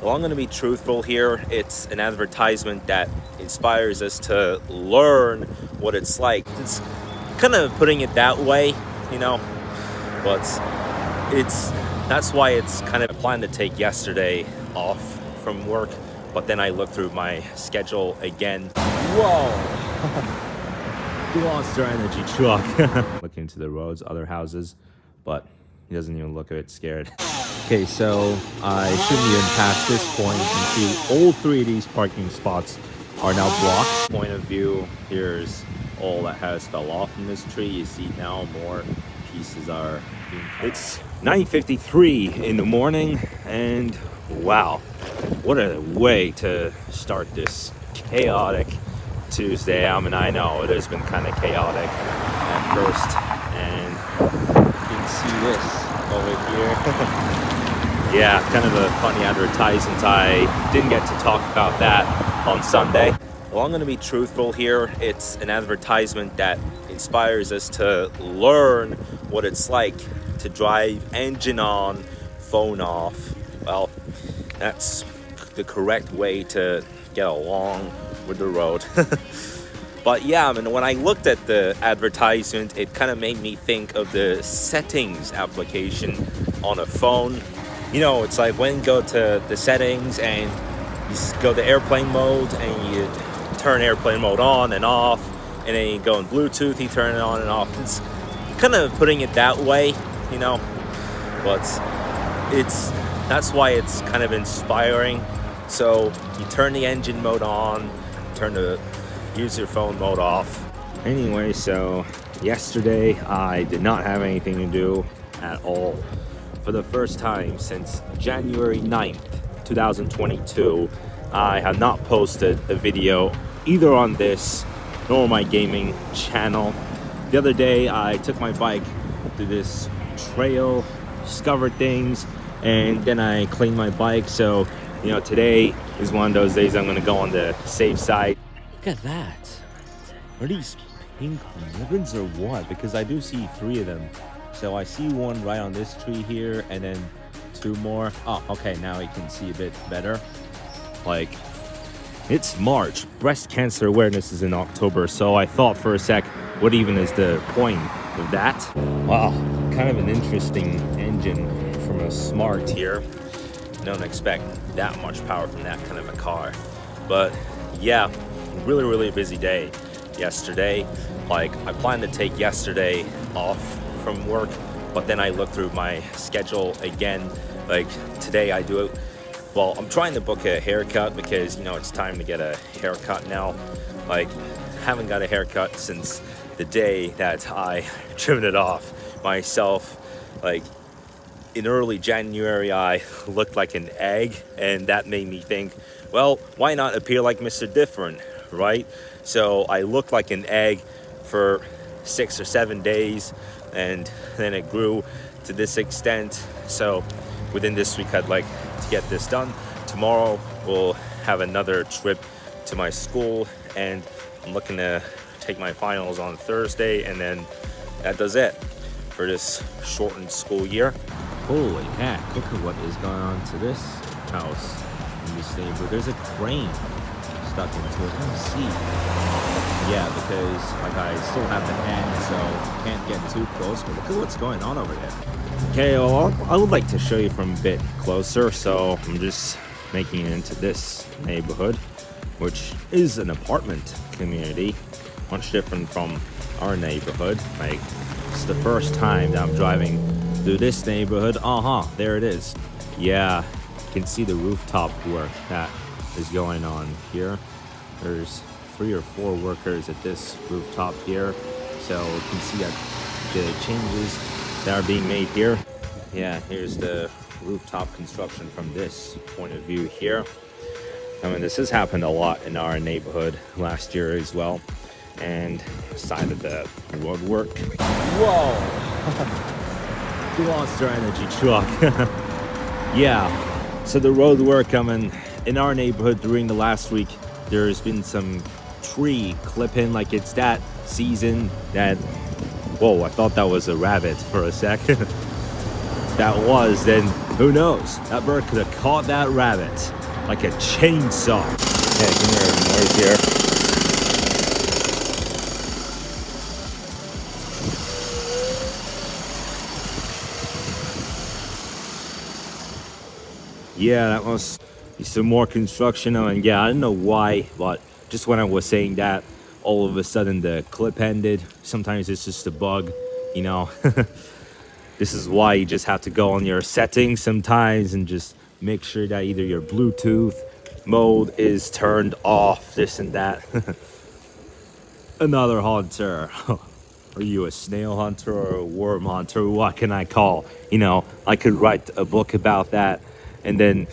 Well, I'm going to be truthful here. It's an advertisement that inspires us to learn what it's like. It's kind of putting it that way, you know, but it's that's why it's kind of, I planned to take yesterday off from work, but then I looked through my schedule again. Whoa! Monster Energy truck. Looking to the roads, other houses, but he doesn't even look a bit scared. Okay, so I shouldn't even pass this point. You can see all three of these parking spots are now blocked. Point of view, here's all that has fell off from this tree. You see now more pieces are being... It's 9:53 in the morning, and wow, what a way to start this chaotic Tuesday. I mean, I know it has been kind of chaotic at first, and you can see this over here. Yeah, kind of a funny advertisement. I didn't get to talk about that on Sunday. Well, I'm going to be truthful here. It's an advertisement that inspires us to learn what it's like to drive engine on, phone off. Well, that's the correct way to get along with the road. But yeah, I mean, when I looked at the advertisement, it kind of made me think of the settings application on a phone. You know, it's like when you go to the settings and you go to airplane mode and you turn airplane mode on and off, and then you go in Bluetooth, you turn it on and off. It's kind of putting it that way, you know, but that's why it's kind of inspiring. So you turn the engine mode on, turn the use your phone mode off. Anyway, so yesterday I did not have anything to do at all. For the first time since January 9th, 2022, I have not posted a video either on this nor my gaming channel. The other day, I took my bike to this trail, discovered things, and then I cleaned my bike. So, you know, today is one of those days I'm gonna go on the safe side. Look at that. Are these pink ribbons or what? Because I do see three of them. So I see one right on this tree here, and then two more. Oh, okay, now you can see a bit better. Like, it's March. Breast cancer awareness is in October, so I thought for a sec, what even is the point of that? Wow, kind of an interesting engine from a Smart here. Don't expect that much power from that kind of a car. But yeah, really busy day yesterday. Like, I planned to take yesterday off from work, but then I looked through my schedule again. Like, today I do it. Well, I'm trying to book a haircut because, you know, it's time to get a haircut now. Like, haven't got a haircut since the day that I trimmed it off myself. Like, in early January, I looked like an egg, and that made me think, well, why not appear like Mr. Different, right? So I looked like an egg for 6 or 7 days, and then it grew to this extent. So within this week, I'd like to get this done. Tomorrow we'll have another trip to my school, and I'm looking to take my finals on Thursday, and then that does it for this shortened school year. Holy heck, look at what is going on to this house in this neighborhood. There's a crane stuck into it. Let me see. Yeah, because like I still have the hand, so can't get too close, but look at what's going on over there. Okay, well, I would like to show you from a bit closer, so I'm just making it into this neighborhood, which is an apartment community, much different from our neighborhood. Like, it's the first time that I'm driving through this neighborhood. There it is. Yeah, you can see the rooftop work that is going on here. There's 3 or 4 workers at this rooftop here, so you can see that the changes that are being made here. Yeah, here's the rooftop construction from this point of view here. I mean, this has happened a lot in our neighborhood last year as well. And side of the road work. Whoa! Monster Energy truck. Yeah, so the road work, I mean, in our neighborhood during the last week, there's been some tree clipping, like it's that season that, whoa, I thought that was a rabbit for a second. That was, then Who knows? That bird could have caught that rabbit like a chainsaw. Hey, can you hear the noise here? Yeah, that must be some more construction. And yeah, I don't know why, but just when I was saying that, all of a sudden the clip ended. Sometimes it's just a bug, you know. This is why you just have to go on your settings sometimes and just make sure that either your Bluetooth mode is turned off, this and that. Another hunter. Are you a snail hunter or a worm hunter? What can I call? You know, I could write a book about that, and then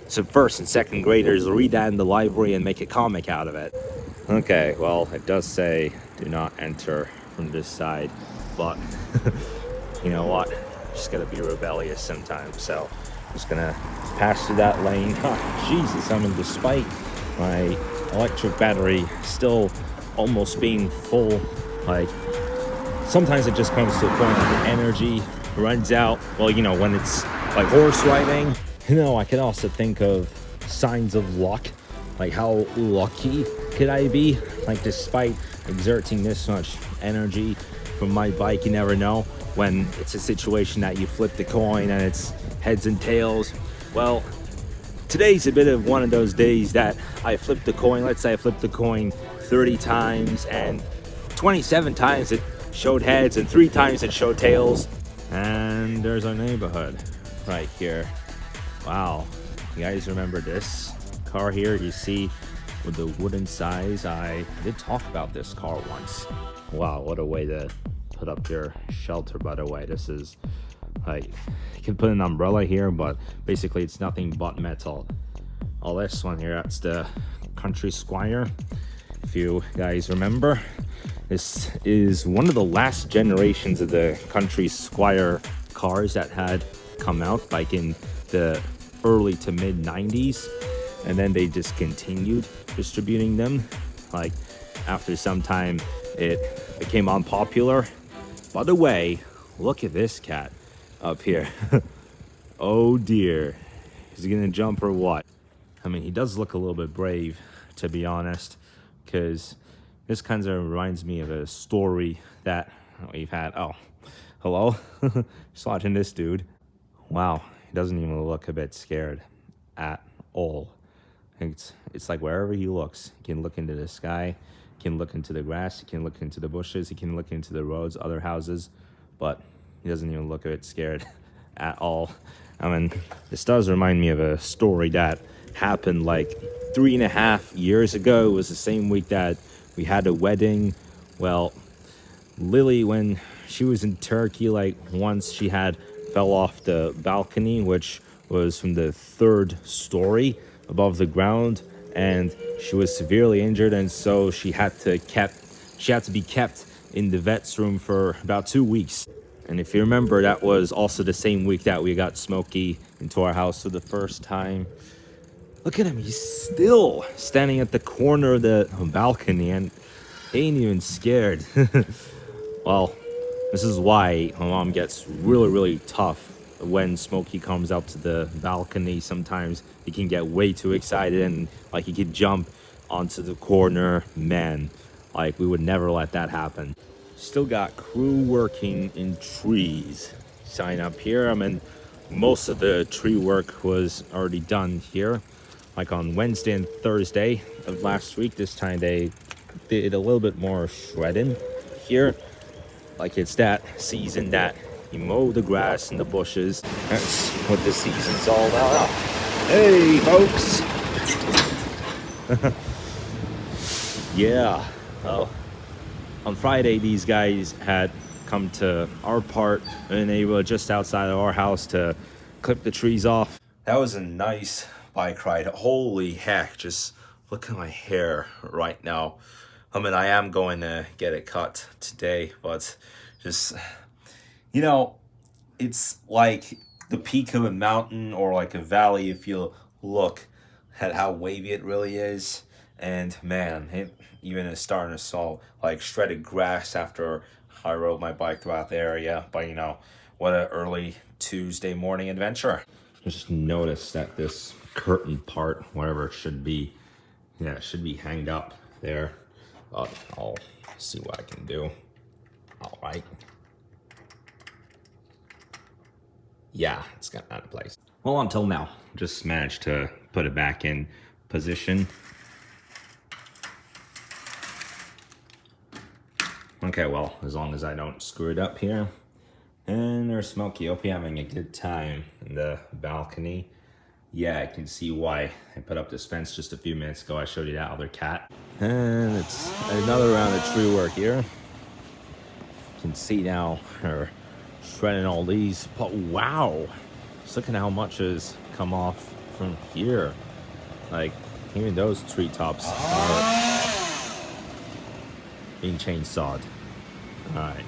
some first and second graders read that in the library and make a comic out of it. Okay, well, it does say do not enter from this side, but you know what? Just gotta be rebellious sometimes. So I'm just gonna pass through that lane. Oh, Jesus, I mean, despite my electric battery still almost being full, like sometimes it just comes to a point where the energy runs out. Well, you know, when it's like horse riding, you know, I can also think of signs of luck. Like, how lucky could I be? Like, despite exerting this much energy from my bike, you never know when it's a situation that you flip the coin and it's heads and tails. Well, today's a bit of one of those days that I flipped the coin. Let's say I flipped the coin 30 times and 27 times it showed heads and 3 times it showed tails. And there's our neighborhood right here. Wow, you guys remember this car here? You see with the wooden sides. I did talk about this car once. Wow, what a way to put up your shelter. By the way, this is like, you can put an umbrella here, but basically it's nothing but metal. Oh, this one here, that's the Country Squire. If you guys remember, this is one of the last generations of the Country Squire cars that had come out, like in the early to mid 90s, and then they just continued distributing them. Like, after some time it became unpopular. By the way, look at this cat up here. Oh dear, is he gonna jump or what? I mean, he does look a little bit brave, to be honest, because this kind of reminds me of a story that we've had. Oh, hello. Just watching this dude. Wow, he doesn't even look a bit scared at all. It's like wherever he looks, he can look into the sky, he can look into the grass, he can look into the bushes, he can look into the roads, other houses, but he doesn't even look a bit scared at all. I mean, this does remind me of a story that happened like 3.5 years ago. It was the same week that we had a wedding. Well, Lily, when she was in Turkey, like once she had fell off the balcony, which was from the 3rd story above the ground, and she was severely injured, and so she had to be kept in the vet's room for about 2 weeks. And if you remember, that was also the same week that we got Smokey into our house for the first time. Look at him, he's still standing at the corner of the balcony and ain't even scared. Well, this is why my mom gets really tough when Smokey comes up to the balcony. Sometimes he can get way too excited and like he could jump onto the corner. Man, like we would never let that happen. Still got crew working in trees sign up here. I mean, most of the tree work was already done here. Like on Wednesday and Thursday of last week, this time they did a little bit more shredding here. Like it's that season that you mow the grass and the bushes. That's what the season's all about. Hey, folks. Yeah. Well, on Friday, these guys had come to our part, and they were just outside of our house to clip the trees off. That was a nice bike ride. Holy heck, just look at my hair right now. I mean, I am going to get it cut today, but just, you know, it's like the peak of a mountain or like a valley if you look at how wavy it really is. And man, it even is starting to smell like shredded grass after I rode my bike throughout the area. But you know, what an early Tuesday morning adventure. just noticed that this curtain part, whatever it should be, yeah, it should be hanged up there. But I'll see what I can do. All right. Yeah, it's got out of place. Well, until now, just managed to put it back in position. Okay, well, as long as I don't screw it up here. And there's Smokey. Hope you're having a good time in the balcony. Yeah, I can see why I put up this fence just a few minutes ago. I showed you that other cat. And it's another round of tree work here. You can see now her shredding all these. But wow, just look at how much has come off from here. Like, even those treetops are being chainsawed. All right,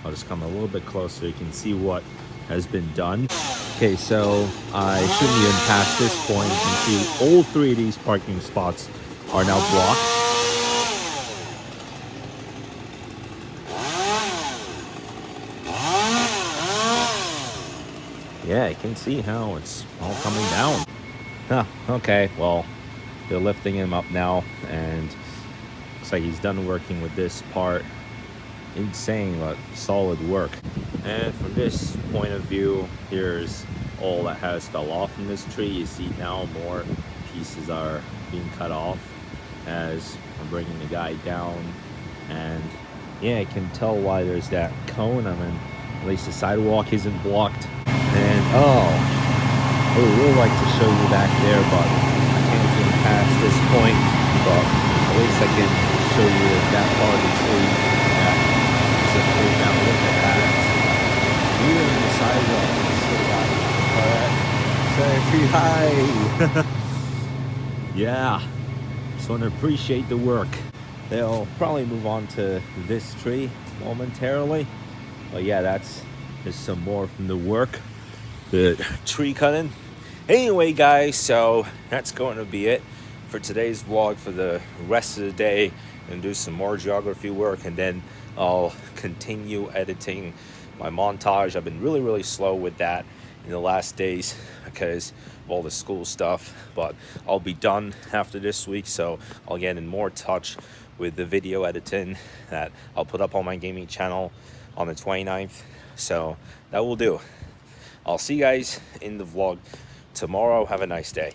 I'll just come a little bit closer. You can see what has been done. Okay, so I shouldn't even pass this point. You can see all 3 of these parking spots are now blocked. Yeah, you can see how it's all coming down. Huh, okay, well, they're lifting him up now, and looks like he's done working with this part. Insane, but solid work. And from this point of view, here's all that has fell off from this tree. You see now more pieces are being cut off as I'm bringing the guy down. And yeah, I can tell why there's that cone. I mean, at least the sidewalk isn't blocked. And oh, I would really like to show you back there, but I can't even pass this point. But at least I can show you that part of the tree. Now look at that. Even the sidewalk is still got say yeah. Just want to appreciate the work. They'll probably move on to this tree momentarily. But yeah, that's just some more from the work. The tree cutting. Anyway, guys, so that's going to be it for today's vlog for the rest of the day. And do some more geography work, and then I'll continue editing my montage. I've been really slow with that in the last days because of all the school stuff, but I'll be done after this week, so I'll get in more touch with the video editing that I'll put up on my gaming channel on the 29th. So that will do. I'll see you guys in the vlog tomorrow. Have a nice day.